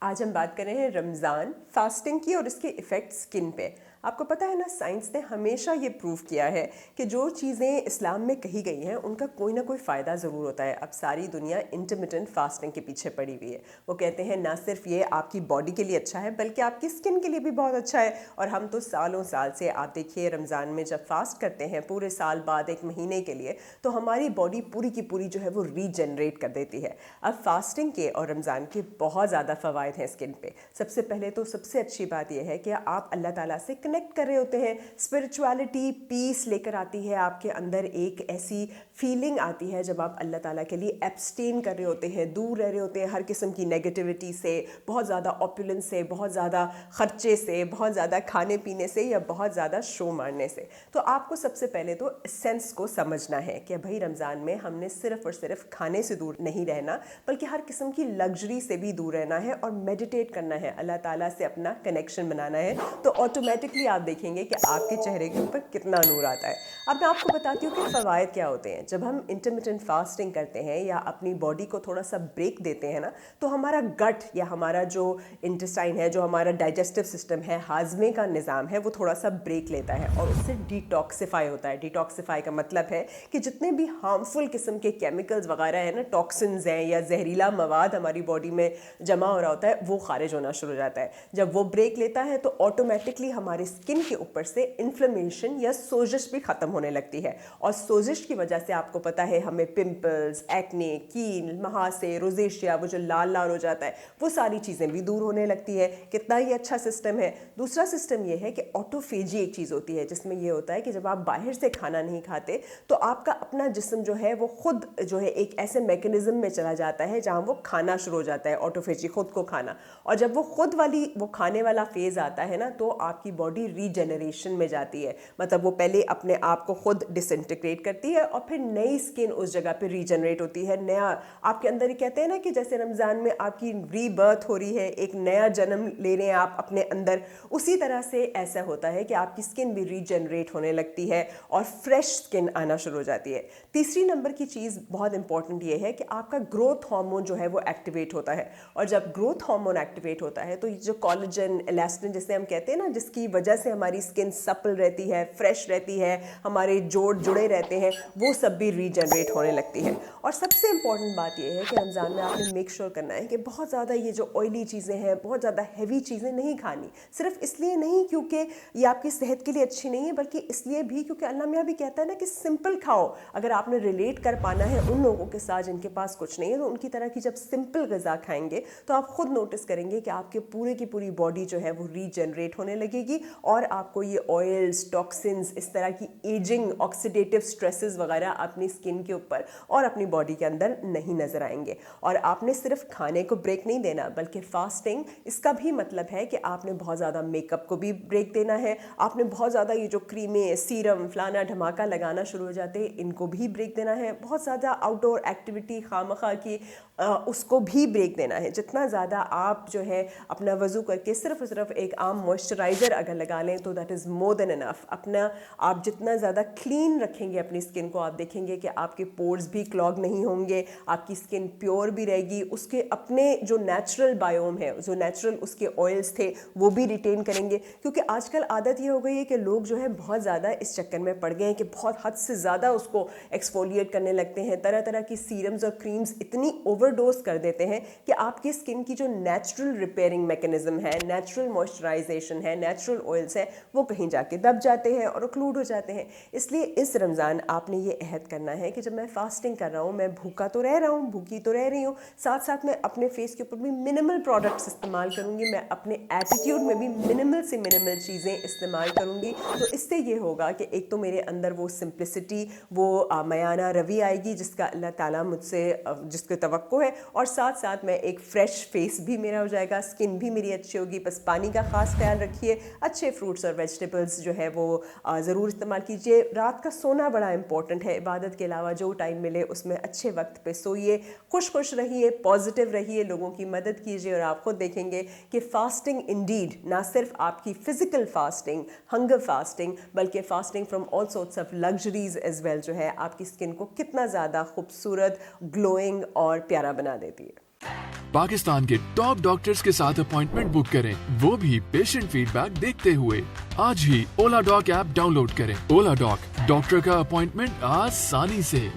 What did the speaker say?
آج ہم بات کر رہے ہیں رمضان فاسٹنگ کی اور اس کے ایفیکٹ سکن پہ. آپ کو پتہ ہے نا، سائنس نے ہمیشہ یہ پروو کیا ہے کہ جو چیزیں اسلام میں کہی گئی ہیں ان کا کوئی نہ کوئی فائدہ ضرور ہوتا ہے. اب ساری دنیا انٹرمیٹنٹ فاسٹنگ کے پیچھے پڑی ہوئی ہے. وہ کہتے ہیں نہ صرف یہ آپ کی باڈی کے لیے اچھا ہے بلکہ آپ کی سکن کے لیے بھی بہت اچھا ہے. اور ہم تو سالوں سال سے آپ دیکھیے رمضان میں جب فاسٹ کرتے ہیں پورے سال بعد ایک مہینے کے لیے، تو ہماری باڈی پوری کی پوری جو ہے وہ ریجنریٹ کر دیتی ہے. اب فاسٹنگ کے اور رمضان کے بہت زیادہ فوائد ہیں اسکن پہ. سب سے پہلے تو سب سے اچھی بات یہ ہے کہ آپ اللہ تعالیٰ سے کنیکٹ کر رہے ہوتے ہیں. اسپرچویلٹی پیس لے کر آتی ہے آپ کے اندر. ایک ایسی فیلنگ آتی ہے جب آپ اللہ تعالیٰ کے لیے ایبسٹین کر رہے ہوتے ہیں، دور رہ رہے ہوتے ہیں ہر قسم کی نیگیٹیوٹی سے، بہت زیادہ اوپولنس سے، بہت زیادہ خرچے سے، بہت زیادہ کھانے پینے سے یا بہت زیادہ شو مارنے سے. تو آپ کو سب سے پہلے تو سینس کو سمجھنا ہے کہ بھائی رمضان میں ہم نے صرف اور صرف کھانے سے دور نہیں رہنا بلکہ ہر قسم کی لگژری سے بھی دور رہنا ہے اور میڈیٹیٹ کرنا ہے، اللہ تعالیٰ سے اپنا کنیکشن بنانا ہے. تو آٹومیٹکلی آپ دیکھیں گے کہ آپ کے چہرے کے اوپر کتنا نور آتا ہے. اب میں آپ کو بتاتی ہوں کہ فوائد کیا ہوتے ہیں. جب ہم انٹرمیٹنٹ فاسٹنگ کرتے ہیں یا اپنی باڈی کو تھوڑا سا بریک دیتے ہیں نا، تو ہمارا گٹ یا ہمارا جو انٹسٹائن ہے، جو ہمارا ڈائجسٹو سسٹم ہے، ہاضمے کا نظام ہے، وہ تھوڑا سا بریک لیتا ہے اور اس سے ڈیٹاکسیفائی ہوتا ہے. ڈیٹاکسیفائی کا مطلب ہے کہ جتنے بھی ہارمفل قسم کے کیمیکلز وغیرہ ہیں نا، ٹاکسنز ہیں یا زہریلا مواد ہماری باڈی میں جمع ہو رہا ہوتا ہے، وہ خارج ہونا شروع ہو جاتا ہے. جب وہ بریک لیتا ہے تو آٹومیٹکلی ہمارے اسکن کے اوپر سے انفلیمیشن یا سوزش بھی ختم ہونے لگتی ہے. اور سوزش کی وجہ سے آپ کو پتہ ہے ہمیں پمپلز، ایکنے، کیل، مہاسے، روزیشیا، وہ جو لال لال ہو جاتا ہے، وہ ساری چیزیں بھی دور ہونے لگتی ہے. کتنا ہی اچھا سسٹم ہے. دوسرا سسٹم یہ ہے کہ آٹوفیجی ایک چیز ہوتی ہے جس میں یہ ہوتا ہے کہ جب آپ باہر سے کھانا نہیں کھاتے تو آپ کا اپنا جسم جو ہے وہ خود جو ہے ایک ایسے میکینزم میں چلا جاتا ہے جہاں وہ کھانا شروع ہو جاتا ہے، آٹوفیجی خود کو کھانا. اور جب وہ خود والی وہ کھانے والا فیز آتا ہے نا، تو آپ کی باڈی ریجنریشن میں جاتی ہے. مطلب وہ پہلے اپنے آپ کو خود ڈس انٹیگریٹ کرتی ہے اور پھر نئی اسکن اس جگہ پہ ریجنریٹ ہوتی ہے. نیا آپ کے اندر ہی کہتے ہیں نا کہ جیسے رمضان میں آپ کی ری برتھ ہو رہی ہے، ایک نیا جنم لے رہے ہیں آپ اپنے اندر، اسی طرح سے ایسا ہوتا ہے کہ آپ کی اسکن بھی ریجنریٹ ہونے لگتی ہے اور فریش اسکن آنا شروع ہو جاتی ہے. تیسری نمبر کی چیز بہت امپورٹنٹ یہ ہے کہ آپ کا گروتھ ہارمون جو ہے وہ ایکٹیویٹ ہوتا ہے. اور جب گروتھ ہارمون ایکٹیویٹ ہوتا ہے تو یہ جو کولاجن، الاسٹن جسے ہم کہتے ہیں نا، جس کی وجہ سے ہماری اسکن سپل رہتی ہے، فریش رہتی ہے، ہمارے جوڑ جڑے رہتے ہیں، وہ سب بھی ریجنریٹ ہونے لگتی ہے. اور سب سے امپورٹنٹ بات یہ ہے کہ رمضان میں آپ نے میک شیور کرنا ہے کہ بہت زیادہ یہ جو آئلی چیزیں ہیں، بہت زیادہ ہیوی چیزیں نہیں کھانی. صرف اس لیے نہیں کیونکہ یہ آپ کی صحت کے لیے اچھی نہیں ہے، بلکہ اس لیے بھی کیونکہ اللہ میاں بھی کہتا ہے نا کہ سمپل کھاؤ. اگر آپ نے ریلیٹ کر پانا ہے ان لوگوں کے ساتھ جن کے پاس کچھ نہیں ہے، تو ان کی طرح کی جب سمپل غذا کھائیں گے تو آپ خود نوٹس کریں گے کہ آپ کے پورے کی پوری باڈی جو ہے وہ ریجنریٹ ہونے لگے گی اور آپ کو یہ آئلز، ٹاکسنز، اس طرح کی ایجنگ، آکسیڈیٹو سٹریسز وغیرہ اپنی اسکن کے اوپر اور اپنی باڈی کے اندر نہیں نظر آئیں گے. اور آپ نے صرف کھانے کو بریک نہیں دینا بلکہ فاسٹنگ اس کا بھی مطلب ہے کہ آپ نے بہت زیادہ میک اپ کو بھی بریک دینا ہے. آپ نے بہت زیادہ یہ جو کریمیں، سیرم، فلانا دھماکہ لگانا شروع ہو جاتے ہیں، ان کو بھی بریک دینا ہے. بہت زیادہ آؤٹ ڈور ایکٹیویٹی خواہ کی اس کو بھی بریک دینا ہے. جتنا زیادہ آپ جو ہے اپنا وضو کر کے صرف ایک عام موئسچرائزر اگر لگا لیں تو دیٹ از مور دین انف. اپنا آپ جتنا زیادہ کلین رکھیں گے اپنی اسکن کو، آپ دیکھیں گے کہ آپ کے پورز بھی کلاگ نہیں ہوں گے، آپ کی اسکن پیور بھی رہے گی. اس کے اپنے جو نیچرل بائیوم ہے، جو نیچرل اس کے آئلس تھے، وہ بھی ریٹین کریں گے. کیونکہ آج کل عادت یہ ہو گئی ہے کہ لوگ جو ہے بہت زیادہ اس چکر میں پڑ گئے ہیں کہ بہت حد سے زیادہ اس کو ایکسفولیٹ کرنے لگتے ہیں. طرح طرح کی سیرمز اور کریمز اتنی اوور ڈوز کر دیتے ہیں کہ آپ کی اسکن کی جو نیچرل ریپیئرنگ میکینزم ہے، نیچرل موئسچرائزیشن ہے، نیچرل آئلس ہے، وہ کہیں جا کے دب جاتے ہیں اور اوکلوڈ ہو جاتے ہیں. اس لیے اس رمضان آپ نے یہ عہد کرنا ہے کہ جب میں فاسٹنگ کر رہا ہوں، میں بھوکا تو رہ رہا ہوں، بھوکی تو رہ رہی ہوں، ساتھ ساتھ میں اپنے فیس کے اوپر بھی منیمل پروڈکٹس استعمال کروں گی. میں اپنے ایٹیٹیوڈ میں بھی منیمل سے منیمل چیزیں استعمال کروں گی. تو اس سے یہ ہوگا کہ ایک تو میرے اندر وہ سمپلسٹی، وہ میانہ روی آئے گی جس کا اللہ تعالیٰ مجھ سے جس کی توقع ہے، اور ساتھ ساتھ میں ایک فریش فیس بھی میرا ہو جائے گا، اسکن بھی میری اچھی ہوگی. بس پانی کا خاص خیال رکھیے، اچھے فروٹس اور ویجیٹیبلس جو ہے وہ ضرور استعمال کیجیے. رات کا سونا بڑا امپورٹنٹ ہے. عبادت کے علاوہ جو ٹائم ملے اس میں اچھے وقت پہ سوئیے، خوش رہیے، پازیٹیو رہیے، لوگوں کی مدد کیجیے، اور آپ خود دیکھیں گے کہ فاسٹنگ انڈیڈ نہ صرف آپ کی فزیکل فاسٹنگ، ہنگر فاسٹنگ، بلکہ fasting from all sorts of luxuries as well جو ہے آپ کی اسکن کو کتنا زیادہ خوبصورت، گلوئنگ اور پیارا بنا دیتی ہے. پاکستان کے ٹاپ ڈاکٹرز کے ساتھ اپوائنٹمنٹ بک کریں، وہ بھی پیشنٹ فیڈ بیک دیکھتے ہوئے۔ آج ہی اولا ڈاک ایپ ڈاؤن لوڈ کریں۔ اولا ڈاک، ڈاکٹر کا اپوائنٹمنٹ آسانی سے۔